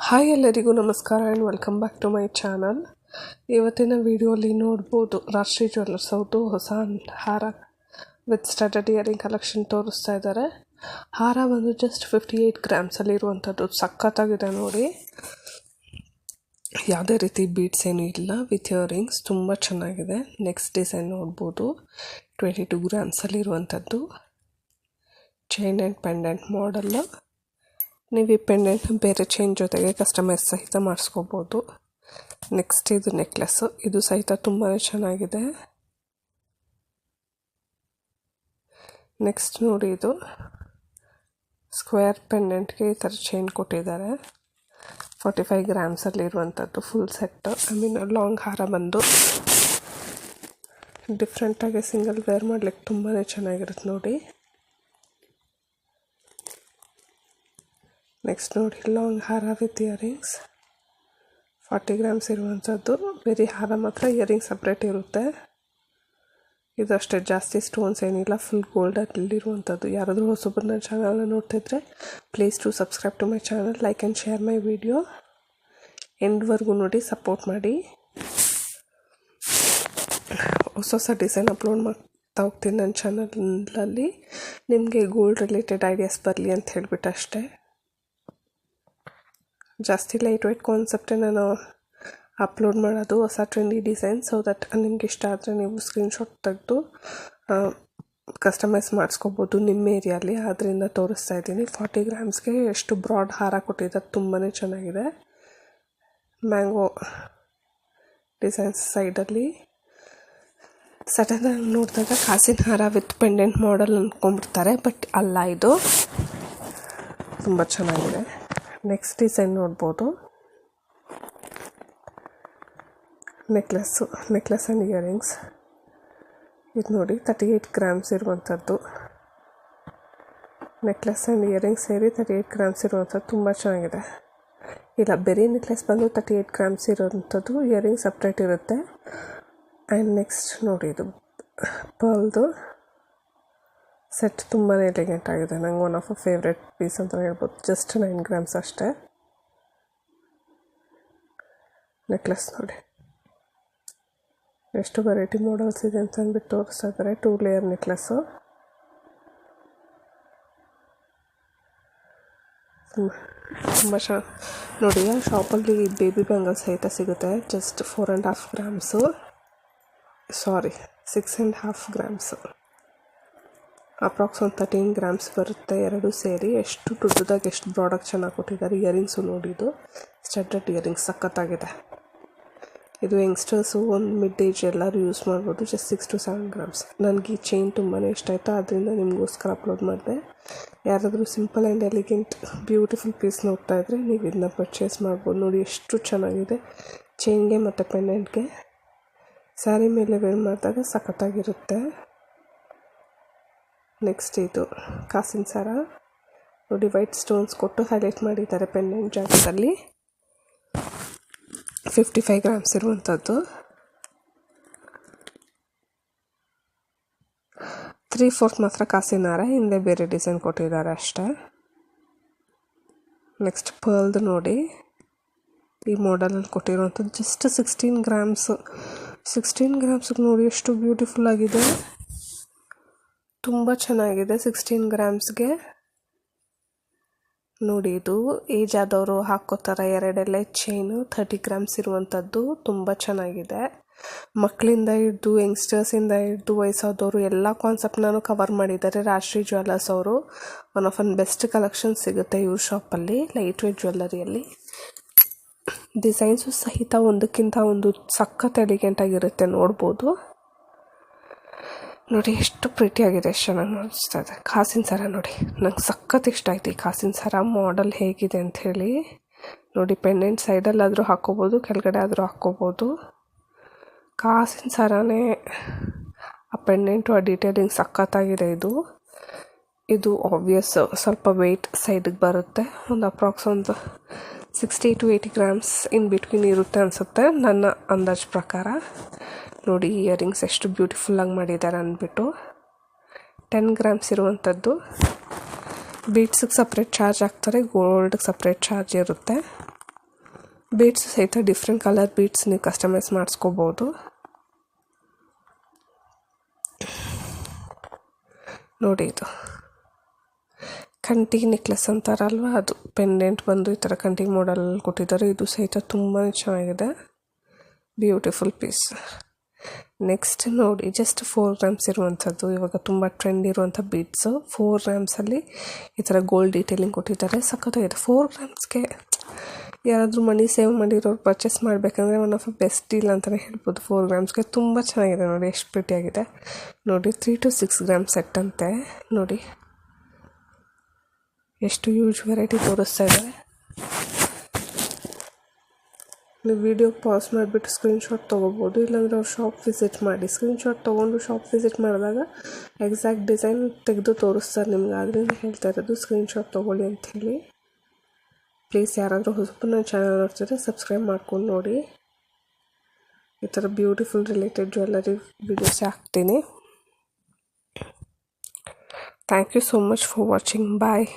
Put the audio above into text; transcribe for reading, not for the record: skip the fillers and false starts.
Hi ಎಲ್ಲರಿಗೂ ನಮಸ್ಕಾರ and welcome back to my channel. ಇವತ್ತಿನ ವಿಡಿಯೋಲಿ ನೋಡ್ಬೋದು ರಾಷ್ಟ್ರೀಯ ಜ್ಯುವೆಲ್ಲರ್ಸ್ ಅವ್ರದ್ದು ಹೊಸ ಹಾರ ವಿತ್ ಸ್ಟಡಡ್ ಇಯರಿಂಗ್ ಕಲೆಕ್ಷನ್ ತೋರಿಸ್ತಾ ಇದ್ದಾರೆ. ಹಾರ ಬಂದು ಜಸ್ಟ್ 58 ಗ್ರಾಮ್ಸಲ್ಲಿ ಇರುವಂಥದ್ದು. ಸಖತ್ತಾಗಿದೆ ನೋಡಿ, ಯಾವುದೇ ರೀತಿ ಬೀಡ್ಸ್ ಏನೂ ಇಲ್ಲ, ವಿತ್ ಇಯರಿಂಗ್ಸ್ ತುಂಬ ಚೆನ್ನಾಗಿದೆ. ನೆಕ್ಸ್ಟ್ ಡಿಸೈನ್ ನೋಡ್ಬೋದು, 22 ಗ್ರಾಮ್ಸಲ್ಲಿ ಇರುವಂಥದ್ದು ಚೈನ್ ಆ್ಯಂಡ್ ಪೆಂಡೆಂಟ್ ಮಾಡಲ್ಲು. ನೀವು ಈ ಪೆಂಡೆಂಟ್ ಬೇರೆ ಚೈನ್ ಜೊತೆಗೆ ಕಸ್ಟಮೈಸ್ ಸಹಿತ ಮಾಡಿಸ್ಕೋಬೋದು. ನೆಕ್ಸ್ಟ್ ಇದು ನೆಕ್ಲೆಸ್ಸು, ಇದು ಸಹಿತ ತುಂಬಾ ಚೆನ್ನಾಗಿದೆ. ನೆಕ್ಸ್ಟ್ ನೋಡಿ, ಇದು ಸ್ಕ್ವೇರ್ ಪೆಂಡೆಂಟ್ಗೆ ಈ ಥರ ಚೈನ್ ಕೊಟ್ಟಿದ್ದಾರೆ. 45 ಗ್ರಾಮ್ಸಲ್ಲಿ ಇರುವಂಥದ್ದು ಫುಲ್ ಸೆಟ್. ಲಾಂಗ್ ಹಾರ ಬಂದು ಡಿಫ್ರೆಂಟಾಗಿ ಸಿಂಗಲ್ ವೇರ್ ಮಾಡ್ಲಿಕ್ಕೆ ತುಂಬಾ ಚೆನ್ನಾಗಿರುತ್ತೆ ನೋಡಿ. ನೆಕ್ಸ್ಟ್ ನೋಡಿ, ಲಾಂಗ್ ಹಾರ ವಿತ್ ಇಯರಿಂಗ್ಸ್ 40 ಗ್ರಾಮ್ಸ್ ಇರುವಂಥದ್ದು. ಬೇರೆ ಹಾರ ಮಾತ್ರ ಇಯರಿಂಗ್ ಸಪ್ರೇಟ್ ಇರುತ್ತೆ. ಇದು ಅಷ್ಟೇ, ಜಾಸ್ತಿ ಸ್ಟೋನ್ಸ್ ಏನಿಲ್ಲ, ಫುಲ್ ಗೋಲ್ಡಲ್ಲಿರುವಂಥದ್ದು. ಯಾರಾದರೂ ಹೊಸೊಬ್ಬರು ನನ್ನ ಚಾನಲ್ನ ನೋಡ್ತಿದ್ರೆ please to subscribe to my channel, like and share my video. ಎಂಡ್ವರೆಗೂ ನೋಡಿ, ಸಪೋರ್ಟ್ ಮಾಡಿ. ಹೊಸ ಡಿಸೈನ್ ಅಪ್ಲೋಡ್ ಮಾಡ್ತಾ ಹೋಗ್ತೀನಿ ನನ್ನ ಚಾನಲಲ್ಲಿ. ನಿಮಗೆ ಗೋಲ್ಡ್ ರಿಲೇಟೆಡ್ ಐಡಿಯಾಸ್ ಬರಲಿ ಅಂತ ಹೇಳಿಬಿಟ್ಟು ಅಷ್ಟೇ. ಜಾಸ್ತಿ ಲೈಟ್ ವೆಯ್ಟ್ ಕಾನ್ಸೆಪ್ಟೇ ನಾನು ಅಪ್ಲೋಡ್ ಮಾಡೋದು, ಹೊಸ ಟ್ರೆಂಡಿ ಡಿಸೈನ್. ಸೊ ದಟ್ ನಿಮ್ಗೆ ಇಷ್ಟ ಆದರೆ ನೀವು ಸ್ಕ್ರೀನ್ಶಾಟ್ ತೆಗೆದು ಕಸ್ಟಮೈಸ್ ಮಾಡಿಸ್ಕೋಬೋದು ನಿಮ್ಮ ಏರಿಯಲ್ಲಿ. ಆದ್ದರಿಂದ ತೋರಿಸ್ತಾ ಇದ್ದೀನಿ. 40 ಗ್ರಾಮ್ಸ್ಗೆ ಎಷ್ಟು ಬ್ರಾಡ್ ಹಾರ ಕೊಟ್ಟಿದ್ದಾರೆ, ತುಂಬಾ ಚೆನ್ನಾಗಿದೆ. ಮ್ಯಾಂಗೋ ಡಿಸೈನ್ಸ್ ಸೈಡಲ್ಲಿ. ಸಡನ್ನಾಗಿ ನೋಡಿದಾಗ ಕಾಸಿನ ಹಾರ ವಿತ್ ಪೆಂಡೆಂಟ್ ಮಾಡಲ್ ಅಂದ್ಕೊಂಡ್ಬಿಡ್ತಾರೆ, ಬಟ್ ಅಲ್ಲ, ಇದು ತುಂಬ ಚೆನ್ನಾಗಿದೆ. ನೆಕ್ಸ್ಟ್ ಡಿಸೈನ್ ನೋಡ್ಬೋದು, ನೆಕ್ಲೆಸ್ ಆ್ಯಂಡ್ ಇಯರಿಂಗ್ಸ್. ಇದು ನೋಡಿ, 38 ಗ್ರಾಮ್ಸ್ ಇರುವಂಥದ್ದು. ನೆಕ್ಲೆಸ್ ಆ್ಯಂಡ್ ಇಯರಿಂಗ್ಸ್ ಸೇರಿ 38 ಗ್ರಾಮ್ಸ್ ಇರುವಂಥದ್ದು ತುಂಬ ಚೆನ್ನಾಗಿದೆ. ಇಲ್ಲ, ಬೇರೆ ನೆಕ್ಲೆಸ್ ಬಂದು 38 ಗ್ರಾಮ್ಸ್ ಇರೋವಂಥದ್ದು, ಇಯರಿಂಗ್ ಸಪ್ರೇಟ್ ಇರುತ್ತೆ. ಆ್ಯಂಡ್ ನೆಕ್ಸ್ಟ್ ನೋಡಿ, ಇದು ಪರ್ಲ್ದು ಸೆಟ್ ತುಂಬಾ ಎಲಿಗೆಂಟ್ ಆಗಿದೆ. ನಂಗೆ one of a favourite piece ಅಂತ ಹೇಳ್ಬೋದು. ಜಸ್ಟ್ 9 ಗ್ರಾಮ್ಸ್ ಅಷ್ಟೇ. ನೆಕ್ಲೆಸ್ ನೋಡಿ, ಎಷ್ಟು ವೆರೈಟಿ ಮಾಡಲ್ಸ್ ಇದೆ ಅಂತ ಅಂದ್ಬಿಟ್ಟು ತೋರಿಸ್ತಾ ಇದ್ದಾರೆ. 2 ಲೇಯರ್ ನೆಕ್ಲೆಸ್ಸು. ತುಂಬ ಚೆನ್ನಾಗಿ ನೋಡಿ. ಆ ಶಾಪಲ್ಲಿ ಬೇಬಿ ಬ್ಯಾಂಗಲ್ಸ್ ಸಹಿತ ಸಿಗುತ್ತೆ. ಜಸ್ಟ್ 4.5 ಗ್ರಾಮ್ಸು, ಸಾರಿ 6.5 ಗ್ರಾಮ್ಸು, ಅಪ್ರಾಕ್ಸ್ ಒಂದು 13 ಗ್ರಾಮ್ಸ್ ಬರುತ್ತೆ ಎರಡೂ ಸೇರಿ. ಎಷ್ಟು ದೊಡ್ಡದಾಗಿ ಎಷ್ಟು ಬ್ರಾಡಾಗಿ ಚೆನ್ನಾಗಿ ಕೊಟ್ಟಿದ್ದಾರೆ. ಇಯರಿಂಗ್ಸು ನೋಡಿದ್ದು ಸ್ಟಡ್ಡೆಡ್ ಇಯರಿಂಗ್ಸ್ ಸಖತ್ತಾಗಿದೆ. ಇದು ಯಂಗ್ಸ್ಟರ್ಸು, ಒಂದು ಮಿಡ್ ಏಜ್ ಎಲ್ಲರೂ ಯೂಸ್ ಮಾಡ್ಬೋದು. Just 6 to 7 grams. ನನಗೆ ಈ ಚೈನ್ ತುಂಬಾ ಇಷ್ಟ ಆಯಿತು, ಆದ್ದರಿಂದ ನಿಮಗೋಸ್ಕರ ಅಪ್ಲೋಡ್ ಮಾಡಿದೆ. ಯಾರಾದರೂ simple and elegant beautiful piece ನೋಡ್ತಾ ಇದ್ದರೆ ನೀವು ಇದನ್ನ ಪರ್ಚೇಸ್ ಮಾಡ್ಬೋದು. ನೋಡಿ ಎಷ್ಟು ಚೆನ್ನಾಗಿದೆ. ಚೈನ್ಗೆ ಮತ್ತು ಪೆಂಡೆಂಟ್ಗೆ ಸ್ಯಾರಿ ಮೇಲೆ ವೇರ್ ಮಾಡಿದಾಗ ಸಖತ್ತಾಗಿರುತ್ತೆ. ನೆಕ್ಸ್ಟ್ ಇದು ಕಾಸಿನ ಸರ ನೋಡಿ, ವೈಟ್ ಸ್ಟೋನ್ಸ್ ಕೊಟ್ಟು ಹೈಲೈಟ್ ಮಾಡಿದ್ದಾರೆ ಪೆಂಡೆಂಟ್ ಜಾಗದಲ್ಲಿ. 55 ಗ್ರಾಮ್ಸ್ ಇರುವಂಥದ್ದು. 3/4 ಮಾತ್ರ ಕಾಸಿನ ಹಾರ, ಹಿಂದೆ ಬೇರೆ ಡಿಸೈನ್ ಕೊಟ್ಟಿದ್ದಾರೆ ಅಷ್ಟೇ. ನೆಕ್ಸ್ಟ್ ಪರ್ಲ್ದು ನೋಡಿ, ಈ ಮಾಡೆಲಲ್ಲಿ ಕೊಟ್ಟಿರುವಂಥದ್ದು ಜಸ್ಟ್ 16 ಗ್ರಾಮ್ಸು. 16 ಗ್ರಾಮ್ಸಿಗೆ ನೋಡಿ ಎಷ್ಟು ಬ್ಯೂಟಿಫುಲ್ ಆಗಿದೆ, ತುಂಬ ಚೆನ್ನಾಗಿದೆ. 16 ಗ್ರಾಮ್ಸ್ಗೆ ನೋಡಿ, ಇದು ಏಜ್ ಆದವರು ಹಾಕ್ಕೋತಾರೆ. 2 ಎಳೆ ಚೈನು 30 ಗ್ರಾಮ್ಸ್ ಇರುವಂಥದ್ದು ತುಂಬ ಚೆನ್ನಾಗಿದೆ. ಮಕ್ಕಳಿಂದ ಹಿಡಿದು ಯಂಗ್ಸ್ಟರ್ಸಿಂದ ಹಿಡಿದು ವಯಸ್ಸಾದವರು ಎಲ್ಲ ಕಾನ್ಸೆಪ್ಟ್ ನಾನು ಕವರ್ ಮಾಡಿದ್ದಾರೆ. ರಾಷ್ಟ್ರೀಯ ಜ್ಯುವೆಲ್ಲರ್ಸ್ ಅವರು ಒನ್ ಆಫ್ ಬೆಸ್ಟ್ ಕಲೆಕ್ಷನ್ ಸಿಗುತ್ತೆ ಇವ್ರ ಶಾಪಲ್ಲಿ, ಲೈಟ್ ವೇಟ್ ಜ್ಯುವೆಲ್ಲರಿಯಲ್ಲಿ. ಡಿಸೈನ್ಸು ಸಹಿತ ಒಂದಕ್ಕಿಂತ ಒಂದು ಸಖತ್ ಎಲಿಗೆಂಟಾಗಿರುತ್ತೆ, ನೋಡ್ಬೋದು. ನೋಡಿ ಎಷ್ಟು ಪ್ರಿಟಿಯಾಗಿದೆ, ಎಷ್ಟು ಚೆನ್ನಾಗಿ ಅನಿಸ್ತಾ ಇದೆ. ಕಾಸಿನ ಸರ ನೋಡಿ, ನಂಗೆ ಸಖತ್ ಇಷ್ಟ ಆಯ್ತು ಈ ಕಾಸಿನ ಸರ ಮಾಡಲ್ ಹೇಗಿದೆ ಅಂಥೇಳಿ. ನೋಡಿ, ಪೆಂಡೆಂಟ್ ಸೈಡಲ್ಲಾದರೂ ಹಾಕ್ಕೋಬೋದು, ಕೆಳಗಡೆ ಆದರೂ ಹಾಕ್ಕೋಬೋದು. ಕಾಸಿನ ಸರನೇ ಆ ಪೆಂಡೆಂಟು, ಆ ಡೀಟೇಲಿಂಗ್ ಸಖತ್ತಾಗಿದೆ. ಇದು ಆಬ್ವಿಯಸ್ ಸ್ವಲ್ಪ ವೆಯ್ಟ್ ಸೈಡಿಗೆ ಬರುತ್ತೆ. ಒಂದು ಅಪ್ರಾಕ್ಸ್ ಒಂದು 60 to 80 ಗ್ರಾಮ್ಸ್ ಇನ್ ಬಿಟ್ವೀನ್ ಇರುತ್ತೆ ಅನಿಸುತ್ತೆ ನನ್ನ ಅಂದಾಜು ಪ್ರಕಾರ. ನೋಡಿ, ಇಯರಿಂಗ್ಸ್ ಎಷ್ಟು ಬ್ಯೂಟಿಫುಲ್ಲಾಗಿ ಮಾಡಿದ್ದಾರೆ ಅಂದ್ಬಿಟ್ಟು. 10 ಗ್ರಾಮ್ಸ್ ಇರುವಂಥದ್ದು. ಬೀಡ್ಸಿಗೆ ಸಪ್ರೇಟ್ ಚಾರ್ಜ್ ಹಾಕ್ತಾರೆ, ಗೋಲ್ಡ್ಗೆ ಸಪ್ರೇಟ್ ಚಾರ್ಜ್ ಇರುತ್ತೆ. ಬೀಡ್ಸ್ ಸಹಿತ ಡಿಫ್ರೆಂಟ್ ಕಲರ್ ಬೀಡ್ಸ್ ನೀವು ಕಸ್ಟಮೈಸ್ ಮಾಡಿಸ್ಕೋಬೋದು. ನೋಡಿ, ಇದು ಕಂಟಿ ನೆಕ್ಲೆಸ್ ಅಂತಾರಲ್ವ, ಅದು ಪೆಂಡೆಂಟ್ ಬಂದು ಈ ಥರ ಕಂಟಿ ಮಾಡಲ್ ಕೊಟ್ಟಿದ್ದಾರೆ. ಇದು ಸಹಿತ ತುಂಬಾ ಚೆನ್ನಾಗಿದೆ, ಬ್ಯೂಟಿಫುಲ್ ಪೀಸ್. ನೆಕ್ಸ್ಟ್ ನೋಡಿ, ಜಸ್ಟ್ 4 ಗ್ರಾಮ್ಸ್ ಇರುವಂಥದ್ದು, ಇವಾಗ ತುಂಬ ಟ್ರೆಂಡ್ ಇರುವಂಥ ಬೀಡ್ಸು. 4 ಗ್ರಾಮ್ಸಲ್ಲಿ ಈ ಥರ ಗೋಲ್ಡ್ ಡೀಟೇಲಿಂಗ್ ಕೊಟ್ಟಿದ್ದಾರೆ, ಸಖತ್ತಾಗಿದೆ. 4 ಗ್ರಾಮ್ಸ್ಗೆ ಯಾರಾದರೂ ಮನಿ ಸೇವ್ ಮಾಡಿರೋರು ಪರ್ಚೇಸ್ ಮಾಡಬೇಕಂದ್ರೆ ಒನ್ ಆಫ್ ಬೆಸ್ಟ್ ಡೀಲ್ ಅಂತಲೇ ಹೇಳ್ಬೋದು. 4 ಗ್ರಾಮ್ಸ್ಗೆ ತುಂಬ ಚೆನ್ನಾಗಿದೆ ನೋಡಿ, ಎಷ್ಟು ಪ್ರಿಟಿಯಾಗಿದೆ ನೋಡಿ. 3 to 6 ಗ್ರಾಮ್ ಸೆಟ್ ಅಂತೆ ನೋಡಿ, ಎಷ್ಟು ಯೂಜ್ ವೆರೈಟಿ ತೋರಿಸ್ತಾ ಇದ್ದಾರೆ. ನೀವು ವಿಡಿಯೋ ಪಾಸ್ ಮಾಡಿಬಿಟ್ಟು ಸ್ಕ್ರೀನ್ಶಾಟ್ ತೊಗೋಬೋದು, ಇಲ್ಲಾಂದರೆ ಅವ್ರು ಶಾಪ್ ವಿಸಿಟ್ ಮಾಡಿ. ಸ್ಕ್ರೀನ್ಶಾಟ್ ತೊಗೊಂಡು ಶಾಪ್ ವಿಸಿಟ್ ಮಾಡಿದಾಗ ಎಕ್ಸಾಕ್ಟ್ ಡಿಸೈನ್ ತೆಗೆದು ತೋರಿಸ್ತಾರೆ ನಿಮ್ಗೆ. ಅದರಿಂದ ಹೇಳ್ತಾ ಇರೋದು ಸ್ಕ್ರೀನ್ಶಾಟ್ ತೊಗೊಳ್ಳಿ ಅಂಥೇಳಿ. ಪ್ಲೀಸ್ ಯಾರಾದರೂ ಹೊಸಬು ನನ್ನ ಚಾನಲ್ ನೋಡ್ತಿದ್ರೆ ಸಬ್ಸ್ಕ್ರೈಬ್ ಮಾಡ್ಕೊಂಡು ನೋಡಿ. ಈ ಥರ ಬ್ಯೂಟಿಫುಲ್ ರಿಲೇಟೆಡ್ ಜ್ಯುವೆಲ್ಲರಿ ವಿಡಿಯೋಸ್ ಹಾಕ್ತೀನಿ. Thank you so much for watching. Bye.